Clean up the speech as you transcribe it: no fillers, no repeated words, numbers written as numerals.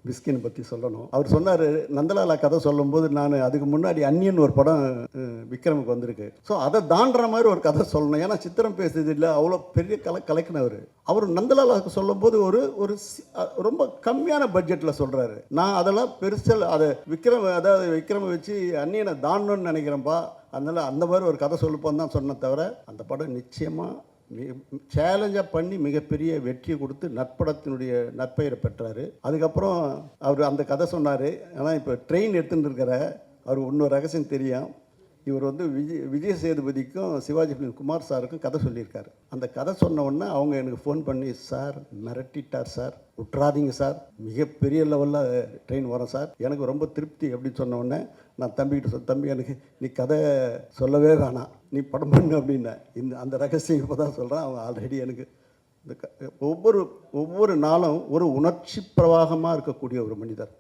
விஸ்கின் பற்றி சொல்லணும். அவர் சொன்னார், நந்தலாலா கதை சொல்லும்போது நான் அதுக்கு முன்னாடி அந்நியன் ஒரு படம் விக்ரமுக்கு வந்திருக்கு. ஸோ அதை தாண்டுற மாதிரி ஒரு கதை சொல்லணும். ஏன்னா சித்திரம் பேசுறது இல்லை, அவ்வளோ பெரிய கலக்கினவர். அவர் நந்தலாலாவுக்கு சொல்லும்போது ஒரு ரொம்ப கம்மியான பட்ஜெட்டில் சொல்கிறாரு. நான் அதெல்லாம் பெருசல் அதை விக்ரமை வச்சு அந்நியனை தாண்டணும்னு நினைக்கிறேன்ப்பா, அதனால் அந்த மாதிரி ஒரு கதை சொல்லுப்போன்னு தான் சொன்ன தவிர, அந்த படம் நிச்சயமாக சேலஞ்சாக பண்ணி மிகப்பெரிய வெற்றியை கொடுத்து நற்படத்தினுடைய நற்பெயரை பெற்றார். அதுக்கப்புறம் அவர் அந்த கதை சொன்னார். ஆனால் இப்போ ட்ரெயின் எடுத்துகிட்டு இருக்கிற அவர் இன்னொரு ரகசியம் தெரியும். இவர் விஜய் சேதுபதிக்கும் சிவாஜி ஃபிலிம் குமார் சாருக்கும் கதை சொல்லியிருக்காரு. அந்த கதை சொன்ன உடனே அவங்க எனக்கு ஃபோன் பண்ணி, சார் மிரட்டிட்டார் சார், விட்றாதீங்க சார், மிகப்பெரிய லெவலில் ட்ரெயின் வரும் சார், எனக்கு ரொம்ப திருப்தி அப்படின்னு சொன்ன உடனே நான் தம்பிக்கிட்ட தம்பி எனக்கு நீ கதை சொல்லவே வேணாம், நீ படம் பண்ணு அப்படின்னேன். அந்த ரகசியம் இப்போ தான் சொல்கிறேன். அவங்க ஆல்ரெடி எனக்கு இந்த ஒவ்வொரு நாளும் ஒரு உணர்ச்சி பிரவாகமாக இருக்கக்கூடிய ஒரு மனிதர்.